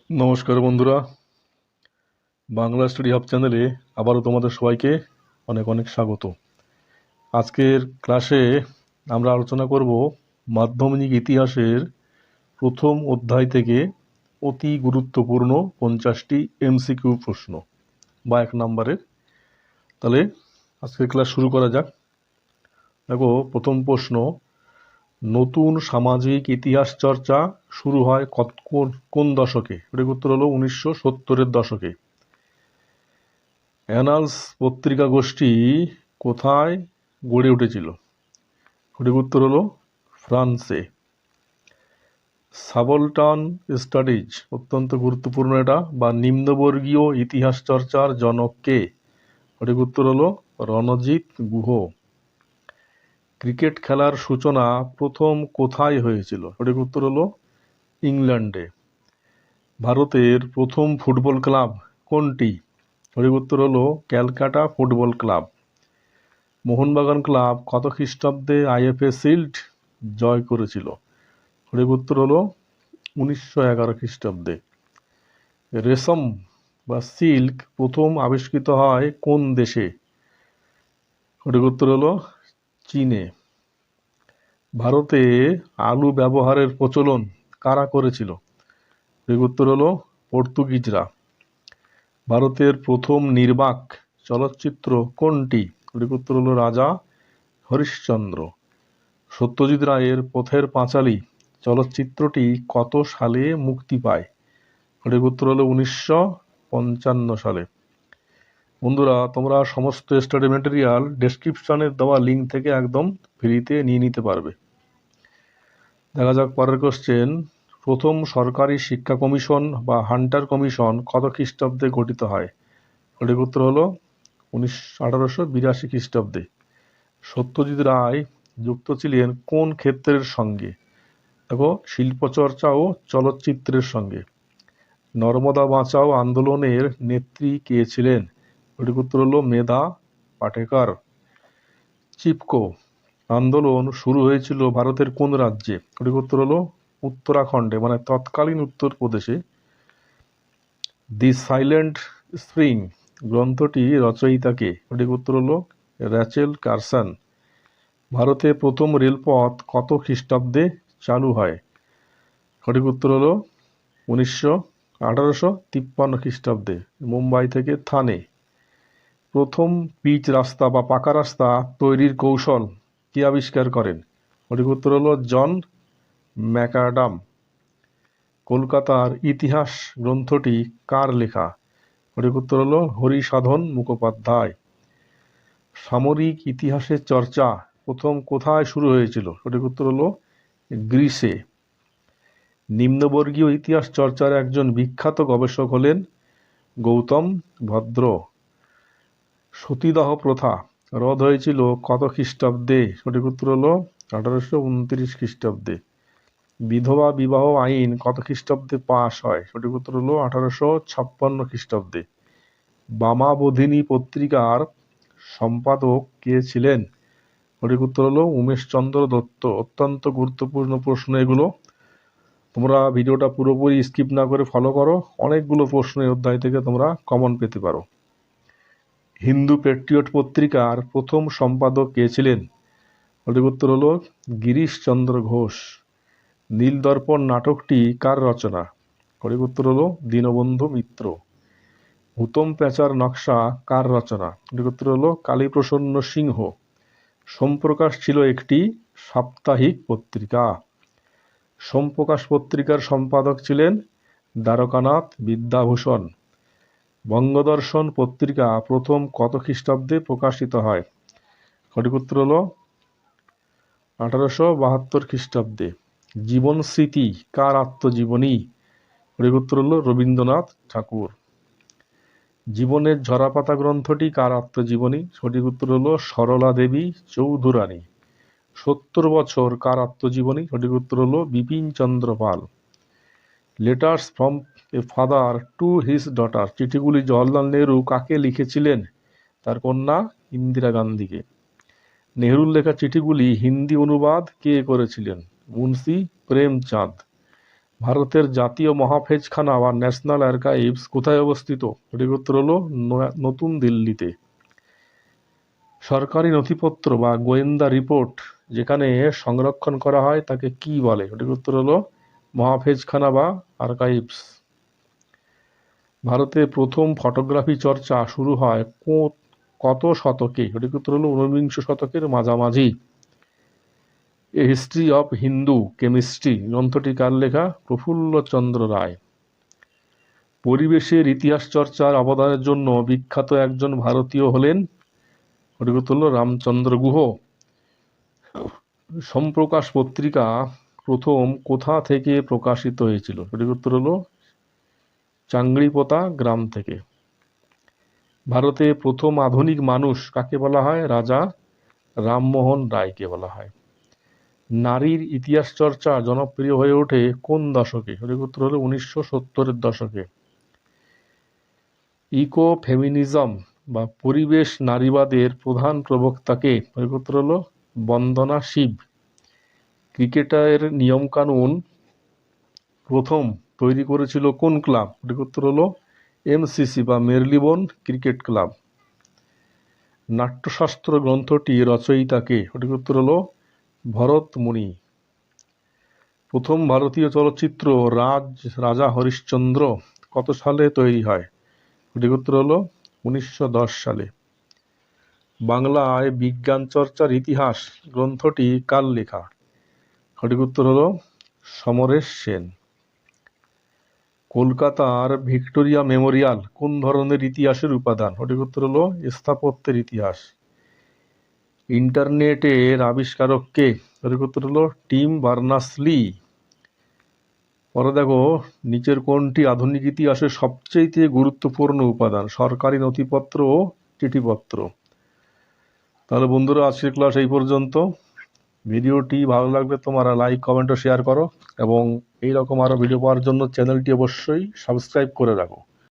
নমস্কার বন্ধুরা, Bangla study hub চ্যানেলে আবারও তোমাদের সবাইকে অনেক অনেক স্বাগত। আজকের ক্লাসে আমরা আলোচনা করব মাধ্যমিক ইতিহাসের প্রথম অধ্যায় থেকে অতি গুরুত্বপূর্ণ 50টি এমসিকিউ প্রশ্ন বা 1 নম্বরের। তাহলে আজকের ক্লাস শুরু করা যাক। দেখো, প্রথম প্রশ্ন, নতুন সামাজিক ইতিহাস চর্চা শুরু হয় কোন দশকে? এটার উত্তর হলো 1970-এর দশকে। অ্যানালস পত্রিকা গোষ্ঠী কোথায় গড়ে উঠেছিল? সঠিক উত্তর হলো ফ্রান্সে। সাবলটান স্টাডিজ অত্যন্ত গুরুত্বপূর্ণ এটা, বা নিম্নবর্গীয় ইতিহাস চর্চার জনক কে? সঠিক উত্তর হলো রণজিৎ গুহ। ক্রিকেট খেলার সূচনা প্রথম কোথায় হয়েছিল? সঠিক উত্তর হলো ইংল্যান্ডে। ভারতের প্রথম ফুটবল ক্লাব কোনটি? সঠিক উত্তর হলো Calcutta football club. Mohun Bagan club কত খ্রিস্টাব্দে আইএফএ শিল্ড জয় করেছিল? সঠিক উত্তর হলো 1911 খ্রিস্টাব্দে। রেশম বা সিল্ক প্রথম আবিষ্কৃত হয় কোন দেশে? সঠিক উত্তর হলো চীনে। ভারতে আলু ব্যবহারের প্রচলন কারা করেছিল? সঠিক উত্তর হলো পর্তুগিজরা। ভারতের প্রথম নির্বাক চলচ্চিত্র কোনটি? সঠিক উত্তর হলো রাজা হরিশ্চন্দ্র। সত্যজিৎ রায়ের পথের পাঁচালী চলচ্চিত্রটি কত সালে মুক্তি পায়? সঠিক উত্তর হলো 1955 সালে। বন্ধুরা, তোমরা সমস্ত স্টাডি ম্যাটেরিয়াল ডেসক্রিপশনে দেওয়া লিঙ্ক থেকে একদম ফ্রিতে নিয়ে নিতে পারবে। দেখা যাক পরের কোশ্চেন। প্রথম সরকারি শিক্ষা কমিশন বা হান্টার কমিশন কত খ্রিস্টাব্দে গঠিত হয়? সঠিক উত্তর হলো 1882 খ্রিস্টাব্দে। সত্যজিৎ রায় যুক্ত ছিলেন কোন ক্ষেত্রের সঙ্গে? দেখো, শিল্পচর্চা ও চলচ্চিত্রের সঙ্গে। নর্মদা বাঁচাও আন্দোলনের নেত্রী কে ছিলেন? সঠিক উত্তর হলো মেধা পাটেকর। চিপকো আন্দোলন শুরু হয়েছিল ভারতের কোন রাজ্যে? সঠিক উত্তর হলো উত্তরাখণ্ডে, মানে তৎকালীন উত্তরপ্রদেশে। দি সাইলেন্ট স্প্রিং গ্রন্থটি রচয়িতা কে? সঠিক উত্তর হলো র্যাচেল কারসন। ভারতে প্রথম রেলপথ কত খ্রিস্টাব্দে চালু হয়? সঠিক উত্তর হলো 1853 খ্রিস্টাব্দে, মুম্বাই থেকে থানে। প্রথম পিচ রাস্তা বা পাকা রাস্তা তৈরির কৌশল কে আবিষ্কার করেন? সঠিক উত্তর হলো জন ম্যাকঅ্যাডাম। কলকাতার ইতিহাস গ্রন্থটি কার লেখা? সঠিক উত্তর হলো হরিসাধন মুখোপাধ্যায়। সামরিক ইতিহাসের চর্চা প্রথম কোথায় শুরু হয়েছিল? সঠিক উত্তর হলো গ্রিসে। নিম্নবর্গীয় ইতিহাস চর্চার একজন বিখ্যাত গবেষক হলেন গৌতম ভদ্র। সতীদাহ প্রথা রদ হয়েছিল কত খ্রিস্টাব্দে? সঠিক উত্তর হলো 1829 খ্রিস্টাব্দে। বিধবা বিবাহ আইন কত খ্রিস্টাব্দে পাশ হয়? সঠিক উত্তর হলো 1856 খ্রিস্টাব্দে। বামাবোধিনী পত্রিকার সম্পাদক কে ছিলেন? সঠিক উত্তর হলো উমেশচন্দ্র দত্ত। অত্যন্ত গুরুত্বপূর্ণ প্রশ্ন এগুলো। তোমরা ভিডিওটা পুরোপুরি স্কিপ না করে ফলো করো, অনেকগুলো প্রশ্ন এই অধ্যায় থেকে তোমরা কমন পেতে পারো। হিন্দু পেট্রিয়ট পত্রিকার প্রথম সম্পাদক কে ছিলেন? সঠিক উত্তর হলো গিরিশচন্দ্র ঘোষ। নীলদর্পণ নাটকটি কার রচনা? সঠিক উত্তর হলো দীনবন্ধু মিত্র। হুতম প্যাঁচার নকশা কার রচনা? সঠিক উত্তর হলো কালীপ্রসন্ন সিংহ। সোমপ্রকাশ ছিল একটি সাপ্তাহিক পত্রিকা। সোমপ্রকাশ পত্রিকার সম্পাদক ছিলেন দ্বারকানাথ বিদ্যাভূষণ। বঙ্গদর্শন পত্রিকা প্রথম কত খ্রিস্টাব্দে প্রকাশিত হয়? সঠিক উত্তর হলো 1872 খ্রিস্টাব্দে। জীবন স্মৃতি কার আত্মজীবনী? সঠিক উত্তর হলো রবীন্দ্রনাথ ঠাকুর। জীবনের ঝরাপাতা গ্রন্থটি কার আত্মজীবনী? সঠিক উত্তর হলো সরলা দেবী চৌধুরানী। 70 বছর কার আত্মজীবনী? সঠিক উত্তর হলো Bipin Chandra Pal. Letters from a father to his daughter চিঠিগুলি জওহরলাল নেহরু কাকে লিখেছিলেন? তার কন্যা ইন্দিরা গান্ধীকে। নেহরুর লেখা চিঠিগুলি হিন্দি অনুবাদ কে করেছিলেন? মুন্সি প্রেমচাঁদ। ভারতের জাতীয় মহাফেজখানা বা ন্যাশনাল আর্কাইভস কোথায় অবস্থিত? সঠিক উত্তর হলো নতুন দিল্লিতে। সরকারি নথিপত্র বা গোয়েন্দা রিপোর্ট যেখানে সংরক্ষণ করা হয় তাকে কি বলে? সঠিক উত্তর হলো মহাফেজখানা বা আর্কাইভস। ভারতে প্রথম ফটোগ্রাফি চর্চা শুরু হয় কত শতকে? সঠিক উত্তর হলো 19বিংশ শতকের মাঝামাঝি। A history of Hindu chemistry গ্রন্থটি কার লেখা? প্রফুল্লচন্দ্র রায়। পরিবেশের ইতিহাস চর্চার অবদানের জন্য বিখ্যাত একজন ভারতীয় হলেন? সঠিক উত্তর হলো রামচন্দ্র গুহ। সোমপ্রকাশ পত্রিকা প্রথম কোথা থেকে প্রকাশিত হয়েছিল? সঠিক উত্তর হলো চাংড়িপোতা গ্রাম থেকে। ভারতে প্রথম আধুনিক মানুষ কাকে বলা হয়? রাজা রামমোহন রায়কে বলা হয়। নারীর ইতিহাস চর্চা জনপ্রিয় হয়ে ওঠে কোন দশকে? সঠিক উত্তর হলো 1970-এর দশকে। ইকো ফেমিনিজম বা পরিবেশ নারীবাদের প্রধান প্রবক্তাকে? সঠিক উত্তর হলো বন্দনা শিব। ক্রিকেটের নিয়মকানুন প্রথম তৈরি করেছিল কোন ক্লাব? সঠিক উত্তর হলো এমসিসি বা মেরলিবোন ক্রিকেট ক্লাব। নাট্যশাস্ত্র গ্রন্থটি রচয়িতাকে? সঠিক উত্তর হলো ভরত মুনি। প্রথম ভারতীয় চলচ্চিত্র রাজা হরিশ্চন্দ্র কত সালে তৈরি হয়? সঠিক উত্তর হলো 1910 সালে। বাংলায় বিজ্ঞান চর্চার ইতিহাস গ্রন্থটি কার লেখা? সঠিক উত্তর হলো সমরেশ সেন। কলকাতার ভিক্টোরিয়া মেমোরিয়াল কোন ধরনের ইতিহাসের উপাদান? সঠিক উত্তর হলো স্থাপত্যের ইতিহাস। ইন্টারনেটের আবিষ্কারক কে? সঠিক উত্তর হলো টিম বার্নার্স-লি। পরে দেখো নিচের কোনটি আধুনিক ইতিহাসের সবচেয়ে গুরুত্বপূর্ণ উপাদান? সরকারি নথিপত্র ও চিঠিপত্র। তাহলে বন্ধুরা আজকের ক্লাস এই পর্যন্ত। ভিডিওটি ভালো লাগবে তোমরা লাইক কমেন্ট ও শেয়ার করো এবং এইরকম আরো ভিডিও পাওয়ার জন্য চ্যানেলটি অবশ্যই সাবস্ক্রাইব করে রাখো।